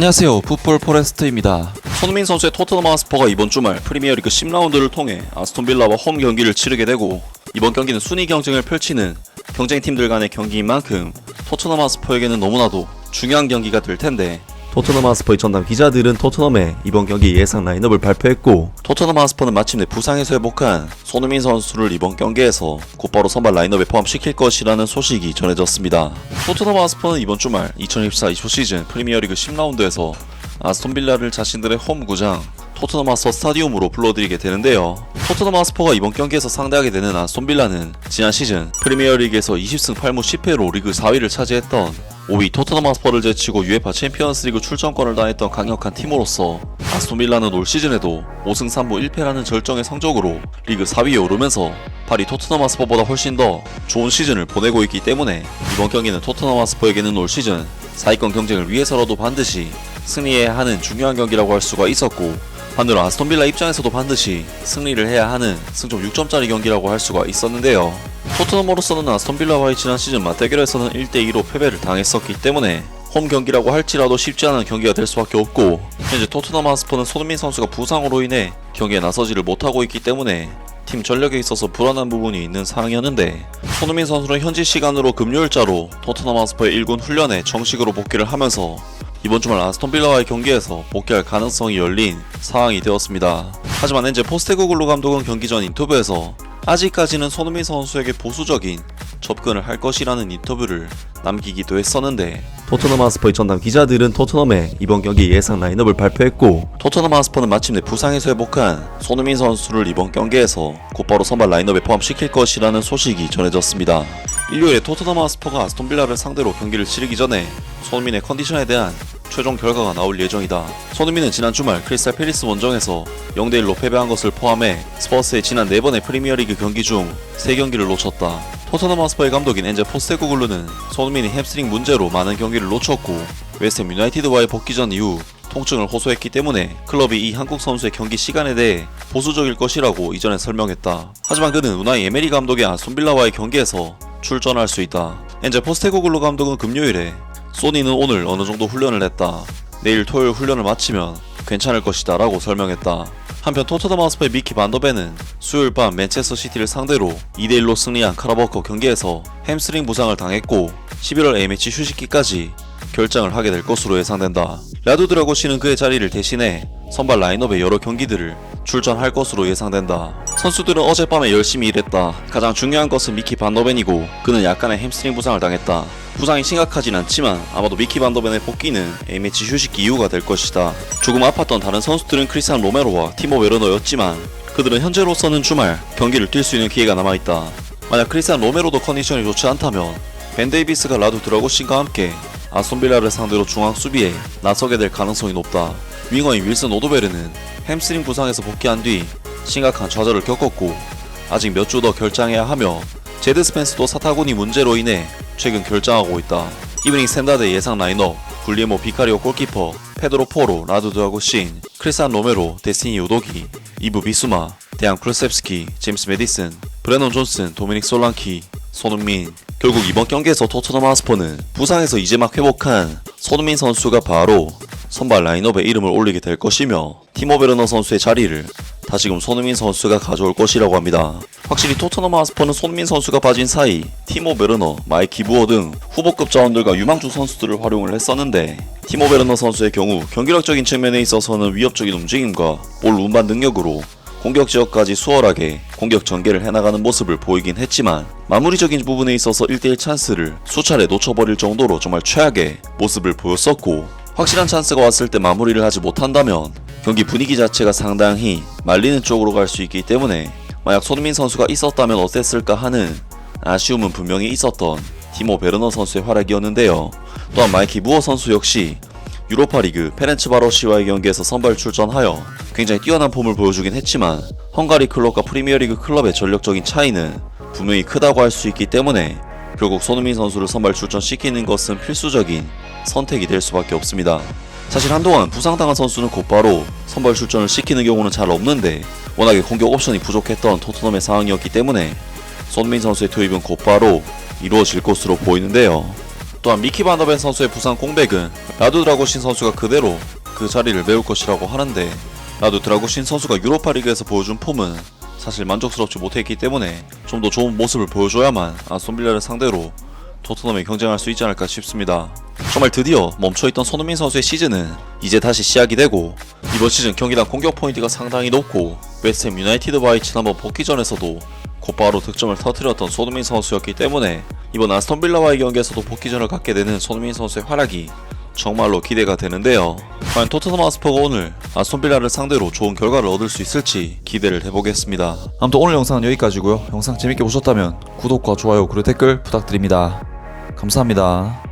안녕하세요, 풋볼 포레스트입니다. 손흥민 선수의 토트넘 하스퍼가 이번 주말 프리미어리그 10라운드를 통해 아스톤 빌라와 홈 경기를 치르게 되고, 이번 경기는 순위 경쟁을 펼치는 경쟁팀들 간의 경기인 만큼 토트넘 하스퍼에게는 너무나도 중요한 경기가 될 텐데, 토트넘 하스퍼의 전담 기자들은 토트넘의 이번 경기 예상 라인업을 발표했고, 토트넘 하스퍼는 마침내 부상에서 회복한 손흥민 선수를 이번 경기에서 곧바로 선발 라인업에 포함시킬 것이라는 소식이 전해졌습니다. 토트넘 하스퍼는 이번 주말 2024-25 시즌 프리미어리그 10라운드에서 아스톤 빌라를 자신들의 홈 구장 토트넘 하스퍼 스타디움으로 불러들이게 되는데요. 토트넘 하스퍼가 이번 경기에서 상대하게 되는 아스톤 빌라는 지난 시즌 프리미어리그에서 20승 8무 10패로 리그 4위를 차지했던 5위 토트넘 하스퍼를 제치고 UEFA 챔피언스리그 출전권을 따냈던 강력한 팀으로서, 아스톤 빌라는 올 시즌에도 5승 3무 1패라는 절정의 성적으로 리그 4위에 오르면서 파리 토트넘 하스퍼보다 훨씬 더 좋은 시즌을 보내고 있기 때문에 이번 경기는 토트넘 하스퍼에게는 올 시즌 4위권 경쟁을 위해서라도 반드시 승리해야 하는 중요한 경기라고 할 수가 있었고, 반대로 아스톤 빌라 입장에서도 반드시 승리를 해야 하는 승점 6점짜리 경기라고 할 수가 있었는데요. 토트넘으로서는 아스톤 빌라와의 지난 시즌 맞대결에서는 1대2로 패배를 당했었기 때문에 홈 경기라고 할지라도 쉽지 않은 경기가 될 수밖에 없고, 현재 토트넘 하스퍼는 손흥민 선수가 부상으로 인해 경기에 나서지를 못하고 있기 때문에 팀 전력에 있어서 불안한 부분이 있는 상황이었는데, 손흥민 선수는 현지 시간으로 금요일자로 토트넘 하스퍼의 1군 훈련에 정식으로 복귀를 하면서 이번 주말 아스톤 빌라와의 경기에서 복귀할 가능성이 열린 상황이 되었습니다. 하지만 현재 포스테코글루 감독은 경기 전 인터뷰에서 아직까지는 손흥민 선수에게 보수적인 접근을 할 것이라는 인터뷰를 남기기도 했었는데, 토트넘 하스퍼의 전담 기자들은 토트넘의 이번 경기 예상 라인업을 발표했고, 토트넘 하스퍼는 마침내 부상에서 회복한 손흥민 선수를 이번 경기에서 곧바로 선발 라인업에 포함시킬 것이라는 소식이 전해졌습니다. 일요일에 토트넘 하스퍼가 아스톤 빌라를 상대로 경기를 치르기 전에 손흥민의 컨디션에 대한 최종 결과가 나올 예정이다. 손흥민은 지난 주말 크리스탈 팰리스 원정에서 0대1로 패배한 것을 포함해 스퍼스의 지난 4번의 프리미어리그 경기 중 3경기를 놓쳤다. 토트넘 하스퍼의 감독인 엔제 포스테코글루는 손흥민이 햄스트링 문제로 많은 경기를 놓쳤고, 웨스트햄 유나이티드와의 복귀전 이후 통증을 호소했기 때문에 클럽이 이 한국 선수의 경기 시간에 대해 보수적일 것이라고 이전에 설명했다. 하지만 그는 우나이 에메리 감독의 아스톤 빌라와의 경기에서 출전할 수 있다. 엔제 포스테코글루 감독은 금요일에 소니는 오늘 어느 정도 훈련을 했다. 내일 토요일 훈련을 마치면 괜찮을 것이다 라고 설명했다. 한편 토트넘 하스퍼의 미키 반더벤은 수요일 밤 맨체스터 시티를 상대로 2대1로 승리한 카라바오컵 경기에서 햄스트링 부상을 당했고 11월 A매치 휴식기까지 결장을 하게 될 것으로 예상된다. 라두 드라고시는 그의 자리를 대신해 선발 라인업의 여러 경기들을 출전할 것으로 예상된다. 선수들은 어젯밤에 열심히 일했다. 가장 중요한 것은 미키 반더벤이고, 그는 약간의 햄스트링 부상을 당했다. 부상이 심각하진 않지만 아마도 미키 반더벤의 복귀는 A매치 휴식기 이후가 될 것이다. 조금 아팠던 다른 선수들은 크리스티안 로메로와 티모 베르너였지만 그들은 현재로서는 주말 경기를 뛸 수 있는 기회가 남아있다. 만약 크리스티안 로메로도 컨디션이 좋지 않다면 벤 데이비스가 라두 드라고신과 함께 아스톤 빌라를 상대로 중앙 수비에 나서게 될 가능성이 높다. 윙어인 윌슨 오도베르는 햄스트링 부상에서 복귀한 뒤 심각한 좌절을 겪었고 아직 몇 주 더 결장해야 하며, 제드 스펜스도 사타구니 문제로 인해 최근 결장하고 있다. 이브닝 스탠다드의 예상 라인업: 굴리에모 비카리오 골키퍼, 페드로 포로, 라두 드라고신, 크리스티안 로메로, 데스티니 우도기, 이브 비수마, 데앙 클루셉스키, 제임스 메디슨, 브레넌 존슨, 도미닉 솔랑키, 손흥민. 결국 이번 경기에서 토트넘 하스퍼는 부상에서 이제 막 회복한 손흥민 선수가 바로 선발 라인업에 이름을 올리게 될 것이며, 티모 베르너 선수의 자리를 다시금 손흥민 선수가 가져올 것이라고 합니다. 확실히 토트넘 하스퍼는 손흥민 선수가 빠진 사이 티모 베르너, 마이키 부어 등 후보급 자원들과 유망주 선수들을 활용을 했었는데, 티모 베르너 선수의 경우 경기력적인 측면에 있어서는 위협적인 움직임과 볼 운반 능력으로 공격 지역까지 수월하게 공격 전개를 해나가는 모습을 보이긴 했지만, 마무리적인 부분에 있어서 1대1 찬스를 수차례 놓쳐버릴 정도로 정말 최악의 모습을 보였었고, 확실한 찬스가 왔을 때 마무리를 하지 못한다면 경기 분위기 자체가 상당히 말리는 쪽으로 갈 수 있기 때문에, 만약 손흥민 선수가 있었다면 어땠을까 하는 아쉬움은 분명히 있었던 티모 베르너 선수의 활약이었는데요. 또한 마이키 부어 선수 역시 유로파리그 페렌츠바로시와의 경기에서 선발 출전하여 굉장히 뛰어난 폼을 보여주긴 했지만, 헝가리 클럽과 프리미어리그 클럽의 전력적인 차이는 분명히 크다고 할 수 있기 때문에 결국 손흥민 선수를 선발 출전시키는 것은 필수적인 선택이 될 수밖에 없습니다. 사실 한동안 부상당한 선수는 곧바로 선발 출전을 시키는 경우는 잘 없는데, 워낙에 공격 옵션이 부족했던 토트넘의 상황이었기 때문에 손흥민 선수의 투입은 곧바로 이루어질 것으로 보이는데요. 또한 미키 반더벤 선수의 부상 공백은 라두 드라구신 선수가 그대로 그 자리를 메울 것이라고 하는데, 라두 드라구신 선수가 유로파리그에서 보여준 폼은 사실 만족스럽지 못했기 때문에 좀 더 좋은 모습을 보여줘야만 아스톤빌라를 상대로 토트넘에 경쟁할 수 있지 않을까 싶습니다. 정말 드디어 멈춰있던 손흥민 선수의 시즌은 이제 다시 시작이 되고, 이번 시즌 경기당 공격 포인트가 상당히 높고 웨스트햄 유나이티드와의 지난번 복귀전에서도 곧바로 득점을 터뜨렸던 손흥민 선수였기 때문에 이번 아스톤빌라와의 경기에서도 복귀전을 갖게 되는 손흥민 선수의 활약이 정말로 기대가 되는데요. 과연 토트넘 하스퍼가 오늘 아스톤빌라를 상대로 좋은 결과를 얻을 수 있을지 기대를 해보겠습니다. 아무튼 오늘 영상은 여기까지고요. 영상 재밌게 보셨다면 구독과 좋아요 그리고 댓글 부탁드립니다. 감사합니다.